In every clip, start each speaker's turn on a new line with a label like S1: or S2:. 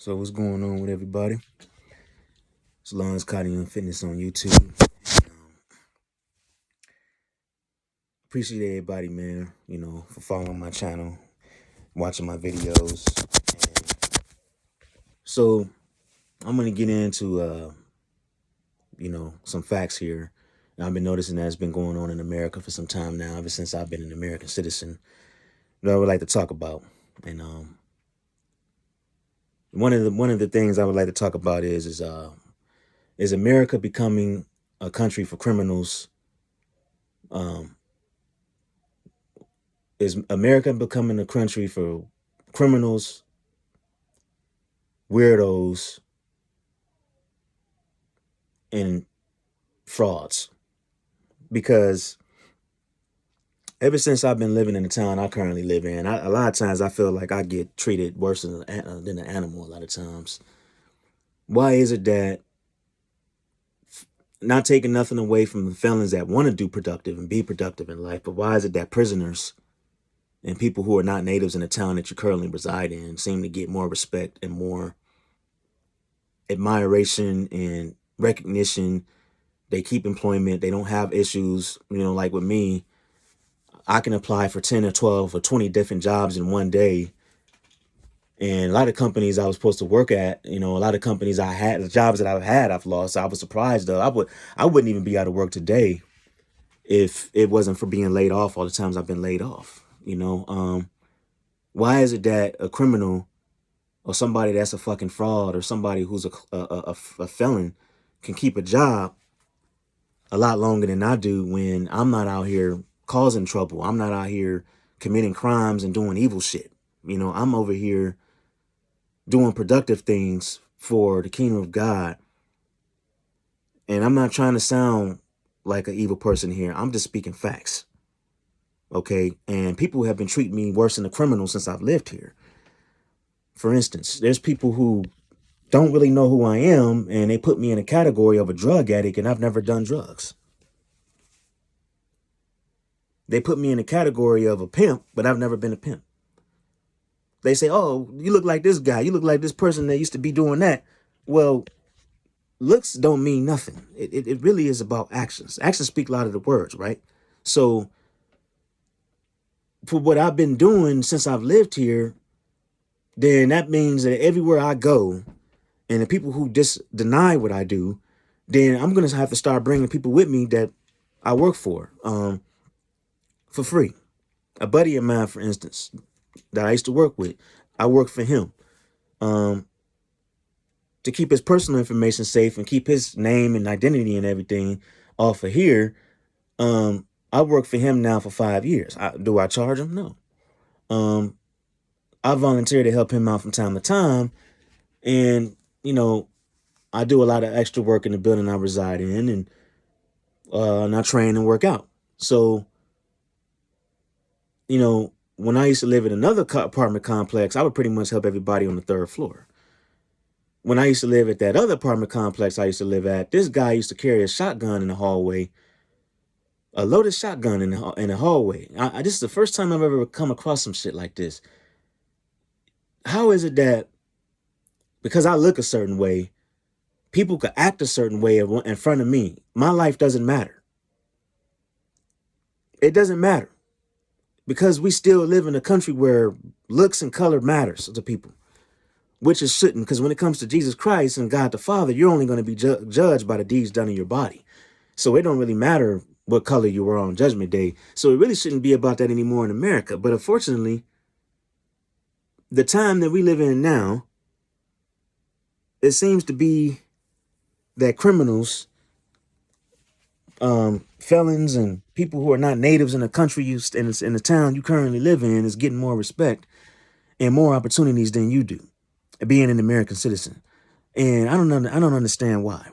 S1: So what's going on with everybody? It's Lawrence Cardio Fitness on YouTube. Appreciate everybody, man, for following my channel, watching my videos. And so I'm gonna get into some facts here. And I've been noticing that it's been going on in America for some time now, ever since I've been an American citizen. That I would like to talk about. And one of the things I would like to talk about is America becoming a country for criminals? Is America becoming a country for criminals, weirdos, and frauds? Because ever since I've been living in the town I currently live in, a lot of times I feel like I get treated worse than an animal a lot of times. Why is it that, not taking nothing away from the felons that want to do productive and be productive in life, but why is it that prisoners and people who are not natives in the town that you currently reside in seem to get more respect and more admiration and recognition? They keep employment. They don't have issues. Like with me, I can apply for 10 or 12 or 20 different jobs in one day. And a lot of companies I was supposed to work at, a lot of companies I had, the jobs that I've had, I've lost. I was surprised though. I wouldn't even be out of work today if it wasn't for being laid off all the times I've been laid off. Why is it that a criminal or somebody that's a fucking fraud or somebody who's a felon can keep a job a lot longer than I do when I'm not out here causing trouble? I'm not out here committing crimes and doing evil shit. I'm over here doing productive things for the kingdom of God. And I'm not trying to sound like an evil person here. I'm just speaking facts. Okay. And people have been treating me worse than a criminal since I've lived here. For instance, there's people who don't really know who I am, and they put me in a category of a drug addict, and I've never done drugs. They put me in a category of a pimp, but I've never been a pimp. They say, oh, you look like this guy. You look like this person that used to be doing that. Well, looks don't mean nothing. It really is about actions. Actions speak louder than words, right? So for what I've been doing since I've lived here, then that means that everywhere I go, and the people who just deny what I do, then I'm going to have to start bringing people with me that I work for free. A buddy of mine, for instance, that I used to work with, I work for him to keep his personal information safe and keep his name and identity and everything off of here. I work for him now for 5 years. Do I charge him? No. I volunteer to help him out from time to time. And, I do a lot of extra work in the building I reside in, and I train and work out. So, when I used to live in another apartment complex, I would pretty much help everybody on the third floor. When I used to live at that other apartment complex I used to live at, this guy used to carry a shotgun in the hallway, a loaded shotgun in the hallway. This is the first time I've ever come across some shit like this. How is it that because I look a certain way, people could act a certain way in front of me? My life doesn't matter. It doesn't matter. Because we still live in a country where looks and color matters to people, which it shouldn't. Because when it comes to Jesus Christ and God the Father, you're only going to be judged by the deeds done in your body. So it don't really matter what color you were on Judgment Day. So it really shouldn't be about that anymore in America. But unfortunately, the time that we live in now, it seems to be that criminals, felons, and people who are not natives in the country in the town you currently live in is getting more respect and more opportunities than you do, being an American citizen. And I don't understand why.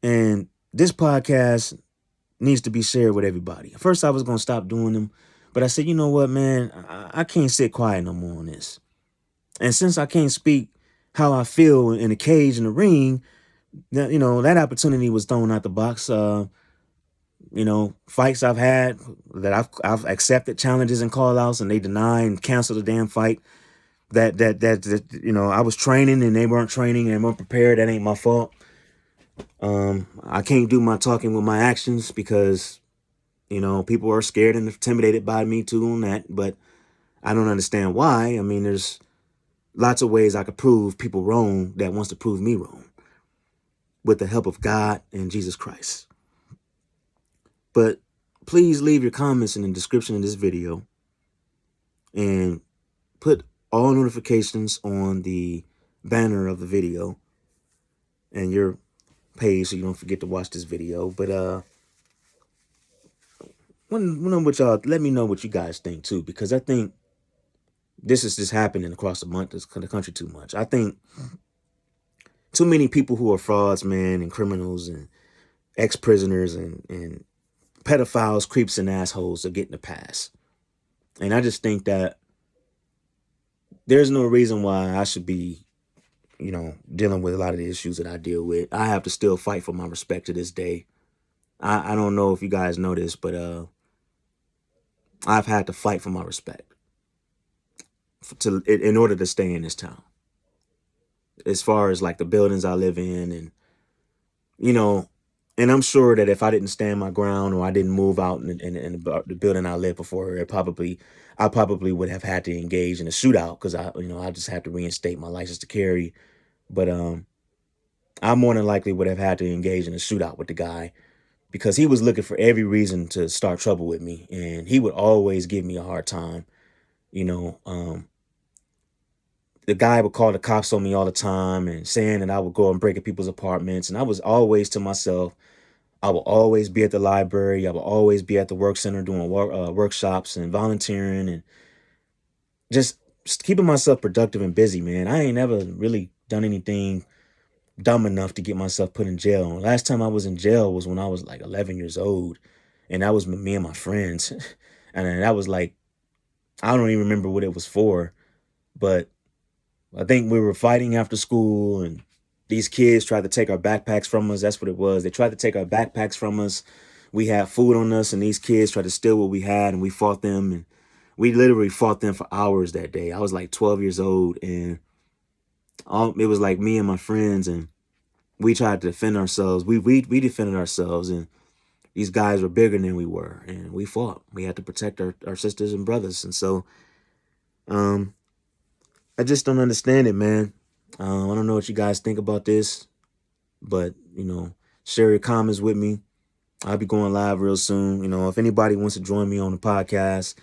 S1: And this podcast needs to be shared with everybody. At first I was going to stop doing them, but I said, you know what, man, I can't sit quiet no more on this. And since I can't speak how I feel in the cage in the ring, that opportunity was thrown out the box. Fights I've had that I've accepted challenges and call outs, and they deny and cancel the damn fight. that I was training and they weren't training and weren't prepared. That ain't my fault. I can't do my talking with my actions because people are scared and intimidated by me too on that. But I don't understand why. I mean, there's lots of ways I could prove people wrong that wants to prove me wrong with the help of God and Jesus Christ. But please leave your comments in the description of this video and put all notifications on the banner of the video and your page so you don't forget to watch this video. But with y'all, let me know what you guys think too, because I think this is just happening across the country too much. I think too many people who are frauds, man, and criminals and ex-prisoners and pedophiles, creeps, and assholes are getting a pass. And I just think that there's no reason why I should be, dealing with a lot of the issues that I deal with. I have to still fight for my respect to this day. I don't know if you guys know this, but I've had to fight for my respect in order to stay in this town. As far as like the buildings I live in, and I'm sure that if I didn't stand my ground or I didn't move out in the building I lived before, I probably would have had to engage in a shootout because I just had to reinstate my license to carry. But I more than likely would have had to engage in a shootout with the guy because he was looking for every reason to start trouble with me, and he would always give me a hard time. The guy would call the cops on me all the time and saying that I would go and break at people's apartments, and I was always to myself, I will always be at the library. I will always be at the work center doing workshops and volunteering and just keeping myself productive and busy, man. I ain't never really done anything dumb enough to get myself put in jail. Last time I was in jail was when I was like 11 years old, and that was me and my friends. And that was like, I don't even remember what it was for, but I think we were fighting after school and these kids tried to take our backpacks from us. That's what it was. They tried to take our backpacks from us. We had food on us and these kids tried to steal what we had, and we fought them, and we literally fought them for hours that day. I was like 12 years old, and it was like me and my friends, and we tried to defend ourselves. We defended ourselves, and these guys were bigger than we were, and we fought. We had to protect our sisters and brothers. And so I just don't understand it, man. I don't know what you guys think about this, but share your comments with me. I'll be going live real soon. If anybody wants to join me on the podcast,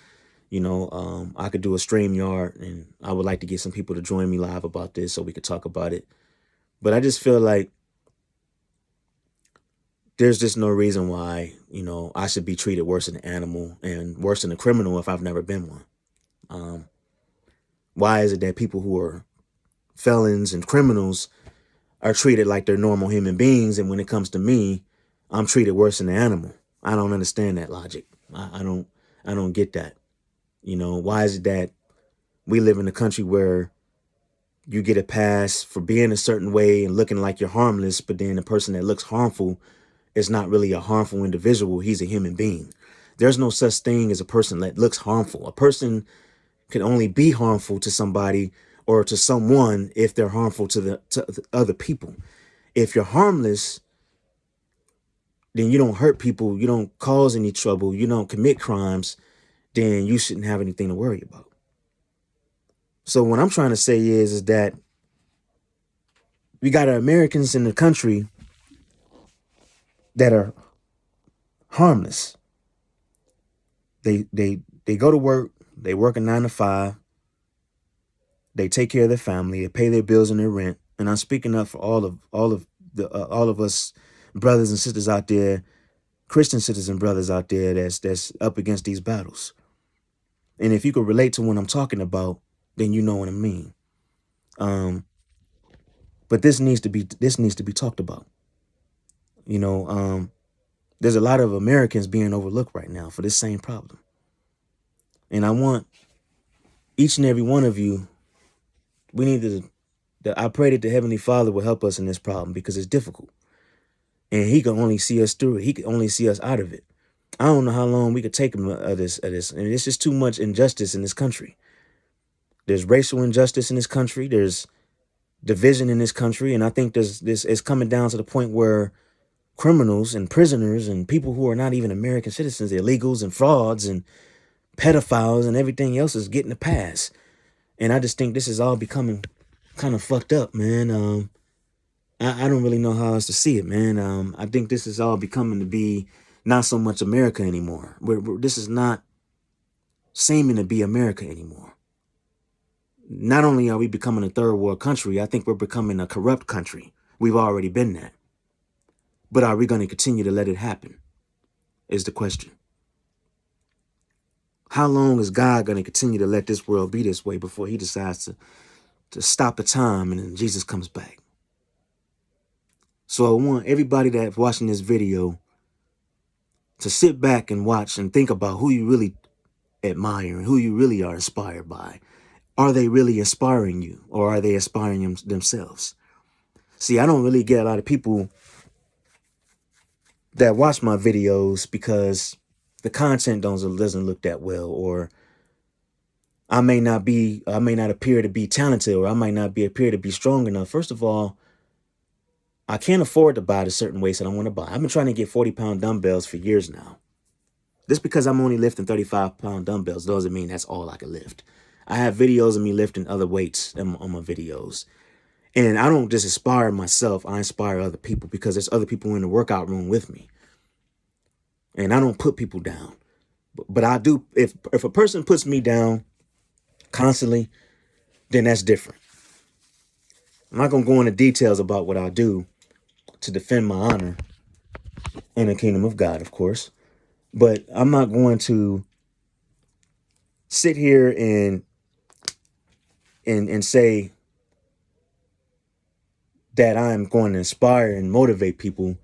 S1: I could do a StreamYard, and I would like to get some people to join me live about this so we could talk about it. But I just feel like there's just no reason why, I should be treated worse than an animal and worse than a criminal if I've never been one. Why is it that people who are felons and criminals are treated like they're normal human beings, and when it comes to me, I'm treated worse than an animal? I don't understand that logic. I don't get that. Why is it that we live in a country where you get a pass for being a certain way and looking like you're harmless, but then the person that looks harmful is not really a harmful individual. He's a human being. There's no such thing as a person that looks harmful. A person can only be harmful to somebody or to someone if they're harmful to the other people. If you're harmless, then you don't hurt people, you don't cause any trouble, you don't commit crimes, then you shouldn't have anything to worry about. So what I'm trying to say is that we got Americans in the country that are harmless. They go to work, they work a 9 to 5, they take care of their family, they pay their bills and their rent. And I'm speaking up for all of us brothers and sisters out there, Christian citizen brothers out there that's up against these battles. And if you could relate to what I'm talking about, then you know what I mean. But this needs to be talked about. There's a lot of Americans being overlooked right now for this same problem. And I want each and every one of you, I pray that the Heavenly Father will help us in this problem because it's difficult. And he can only see us through it. He can only see us out of it. I don't know how long we could take him of this. And it's just too much injustice in this country. There's racial injustice in this country. There's division in this country. And I think it's coming down to the point where criminals and prisoners and people who are not even American citizens, illegals and frauds and pedophiles and everything else is getting a pass. And I just think this is all becoming kind of fucked up, man. I don't really know how else to see it, man. I think this is all becoming to be not so much America anymore. This is not seeming to be America anymore. Not only are we becoming a third world country, I think we're becoming a corrupt country. We've already been that. But are we going to continue to let it happen? Is the question. How long is God going to continue to let this world be this way before he decides to stop the time and then Jesus comes back? So I want everybody that's watching this video to sit back and watch and think about who you really admire and who you really are inspired by. Are they really inspiring you, or are they inspiring themselves? See, I don't really get a lot of people that watch my videos because the content doesn't look that well, or I may not appear to be talented, or I might not appear to be strong enough. First of all, I can't afford to buy the certain weights that I want to buy. I've been trying to get 40-pound dumbbells for years now. Just because I'm only lifting 35-pound dumbbells doesn't mean that's all I can lift. I have videos of me lifting other weights on my videos. And I don't just inspire myself, I inspire other people because there's other people in the workout room with me. And I don't put people down. But I do, if a person puts me down constantly, then that's different. I'm not going to go into details about what I do to defend my honor in the kingdom of God, of course. But I'm not going to sit here and say that I'm going to inspire and motivate people,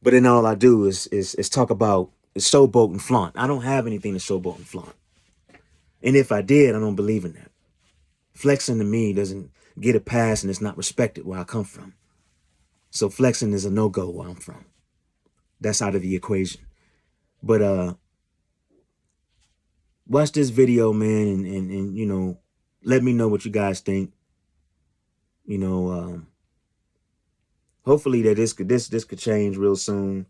S1: but then all I do is talk about showboat and flaunt. I don't have anything to showboat and flaunt. And if I did, I don't believe in that. Flexing to me doesn't get a pass, and it's not respected where I come from. So flexing is a no-go where I'm from. That's out of the equation. But watch this video, man, and you know, let me know what you guys think. You know, hopefully that this could change real soon.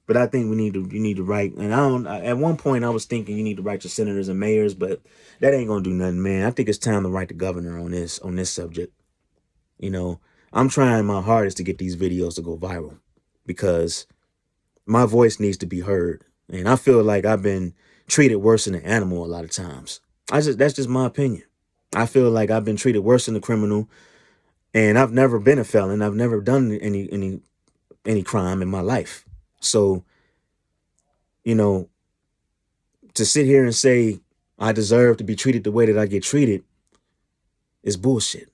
S1: But I think you need to write. And at one point I was thinking you need to write your senators and mayors, but that ain't gonna do nothing, man. I think it's time to write the governor on this subject. You know, I'm trying my hardest to get these videos to go viral because my voice needs to be heard. And I feel like I've been treated worse than an animal a lot of times. That's just my opinion. I feel like I've been treated worse than a criminal, and I've never been a felon. I've never done any crime in my life. So, you know, to sit here and say I deserve to be treated the way that I get treated is bullshit.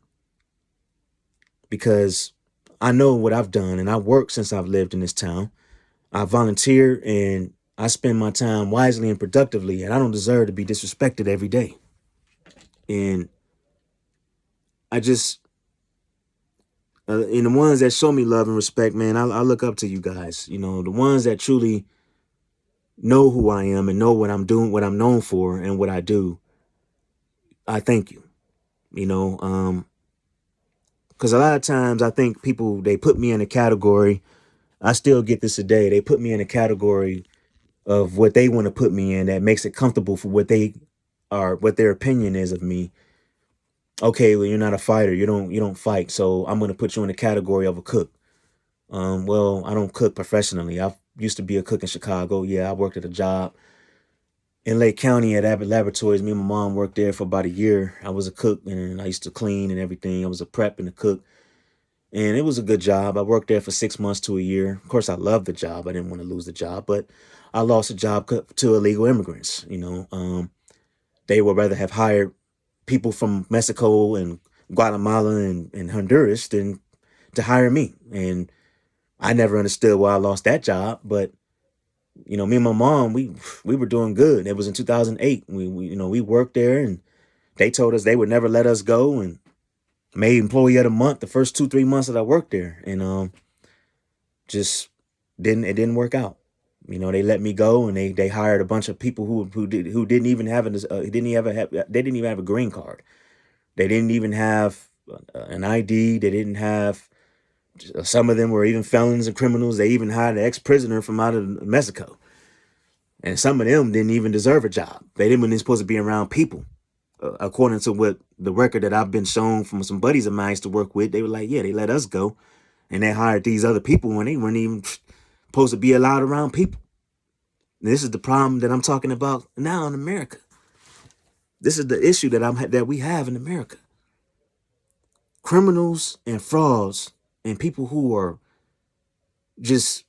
S1: Because I know what I've done, and I worked since I've lived in this town. I volunteer and I spend my time wisely and productively, and I don't deserve to be disrespected every day. And I just, and the ones that show me love and respect, man, I look up to you guys. You know, the ones that truly know who I am and know what I'm doing, what I'm known for, and what I do. I thank you. You know, because a lot of times I think people, they put me in a category. I still get this today. They put me in a category of what they want to put me in that makes it comfortable for what they are, what their opinion is of me. Okay, well, you're not a fighter. You don't fight. So I'm going to put you in the category of a cook. Well, I don't cook professionally. I used to be a cook in Chicago. Yeah, I worked at a job in Lake County at Abbott Laboratories. Me and my mom worked there for about a year. I was a cook and I used to clean and everything. I was a prep and a cook. And it was a good job. I worked there for 6 months to a year. Of course, I loved the job. I didn't want to lose the job, but I lost a job to illegal immigrants. You know, they would rather have hired people from Mexico and Guatemala and Honduras than to hire me. And I never understood why I lost that job. But, you know, me and my mom, we were doing good. It was in 2008. We worked there, and they told us they would never let us go, and made employee of the month the first 2-3 months that I worked there. And just didn't work out. You know, they let me go, and they hired a bunch of people who didn't even have they didn't even have a green card. They didn't even have an ID. They didn't have, some of them were even felons and criminals. They even hired an ex-prisoner from out of Mexico. And some of them didn't even deserve a job. They didn't even supposed to be around people. According to what the record that I've been shown from some buddies of mine I used to work with, they were like, yeah, they let us go. And they hired these other people when they weren't even supposed to be allowed around people. And this is the problem that I'm talking about now in America. This is the issue that we have in America. Criminals and frauds and people who are just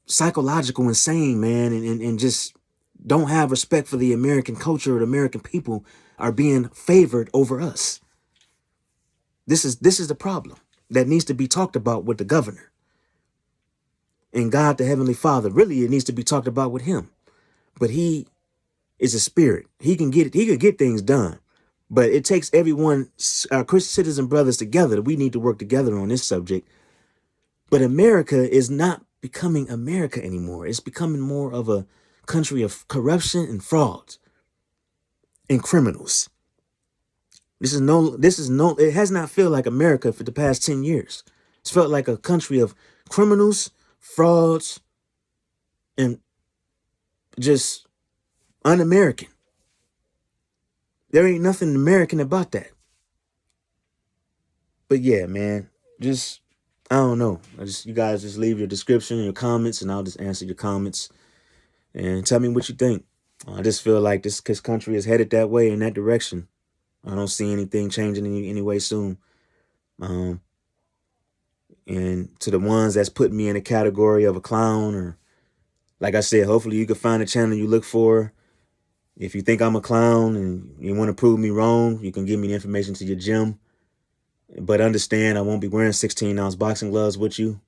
S1: psychological insane, man, and just don't have respect for the American culture or the American people are being favored over us. This is the problem that needs to be talked about with the governor and God, the Heavenly Father. Really, it needs to be talked about with him. But he is a spirit. He can get it. He could get things done. But it takes everyone, our Christian citizen brothers together. We need to work together on this subject. But America is not becoming America anymore. It's becoming more of a country of corruption and fraud and criminals. It has not felt like America for the past 10 years. It's felt like a country of criminals, frauds, and just un-American. There ain't nothing American about that. But yeah, man, just, I don't know. You guys just leave your description, your comments, and I'll just answer your comments and tell me what you think. I just feel like this country is headed that way, in that direction. I don't see anything changing any way soon. Um, and to the ones that's putting me in a category of a clown, or like I said, hopefully you can find a channel you look for. If you think I'm a clown and you want to prove me wrong, you can give me the information to your gym. But understand, I won't be wearing 16-ounce boxing gloves with you.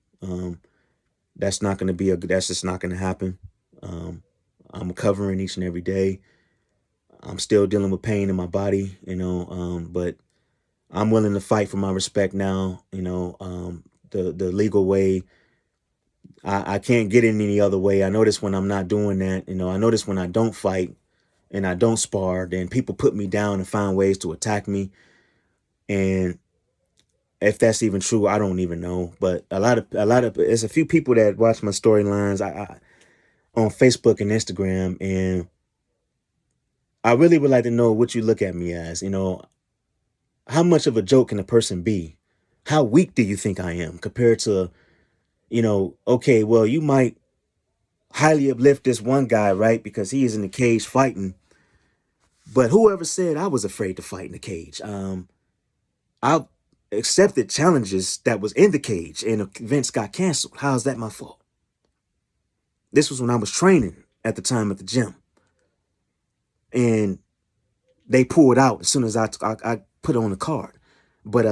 S1: That's not going to be that's just not going to happen. I'm covering each and every day. I'm still dealing with pain in my body, but I'm willing to fight for my respect now, the legal way. I can't get in any other way. I notice when I'm not doing that, I notice when I don't fight and I don't spar, then people put me down and find ways to attack me. And if that's even true, I don't even know. But there's a few people that watch my storylines on Facebook and Instagram, and I really would like to know what you look at me as. How much of a joke can a person be? How weak do you think I am compared to, okay, well, you might highly uplift this one guy, right? Because he is in the cage fighting. But whoever said I was afraid to fight in the cage? I accepted challenges that was in the cage and events got canceled. How's that my fault? This was when I was training at the time at the gym. And they pulled out as soon as I put on the card. But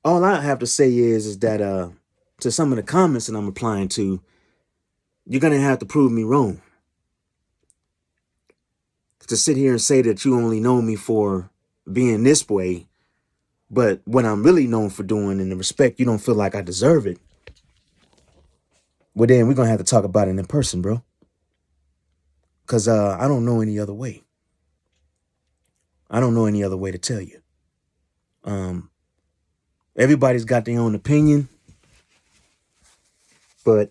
S1: all I have to say is that to some of the comments that I'm replying to, you're gonna have to prove me wrong. To sit here and say that you only know me for being this way, but what I'm really known for doing and the respect you don't feel like I deserve it, well then we're gonna have to talk about it in person, bro. Cause I don't know any other way. I don't know any other way to tell you. Everybody's got their own opinion, but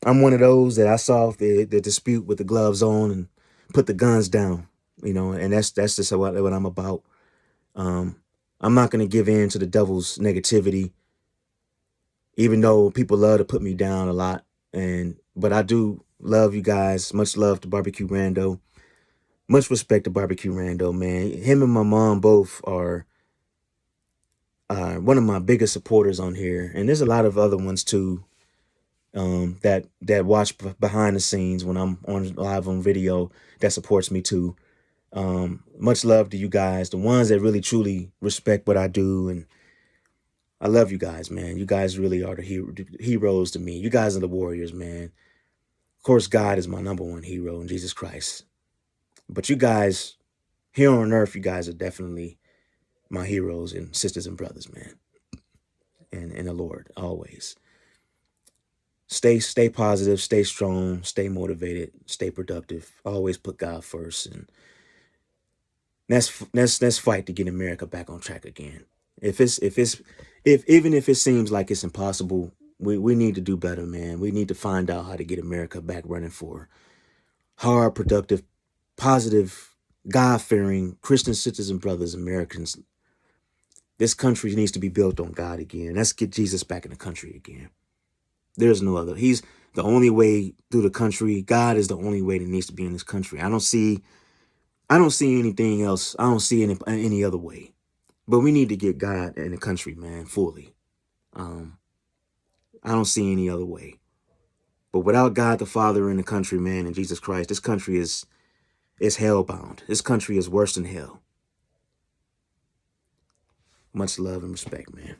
S1: I'm one of those that I saw the dispute with the gloves on and put the guns down, and that's just what I'm about. I'm not going to give in to the devil's negativity, even though people love to put me down a lot. But I do love you guys. Much love to Barbecue Rando. Much respect to Barbecue Rando, man. Him and my mom both are one of my biggest supporters on here, and there's a lot of other ones too. That watch behind the scenes when I'm on live on video that supports me too. Much love to you guys, the ones that really truly respect what I do, and I love you guys, man. You guys really are the heroes to me. You guys are the warriors, man. Of course, God is my number one hero in Jesus Christ. But you guys here on earth, you guys are definitely my heroes and sisters and brothers, man. And in the Lord, always. Stay positive, stay strong, stay motivated, stay productive. Always put God first, and Let's fight to get America back on track again. If even if it seems like it's impossible, we need to do better, man. We need to find out how to get America back running for hard, productive, positive, God-fearing Christian citizen brothers, Americans. This country needs to be built on God again. Let's get Jesus back in the country again. There's no other. He's the only way through the country. God is the only way that needs to be in this country. I don't see anything else. I don't see any other way. But we need to get God in the country, man, fully. Um, I don't see any other way. But without God the Father in the country, man, and Jesus Christ, this country is hellbound. This country is worse than hell. Much love and respect, man.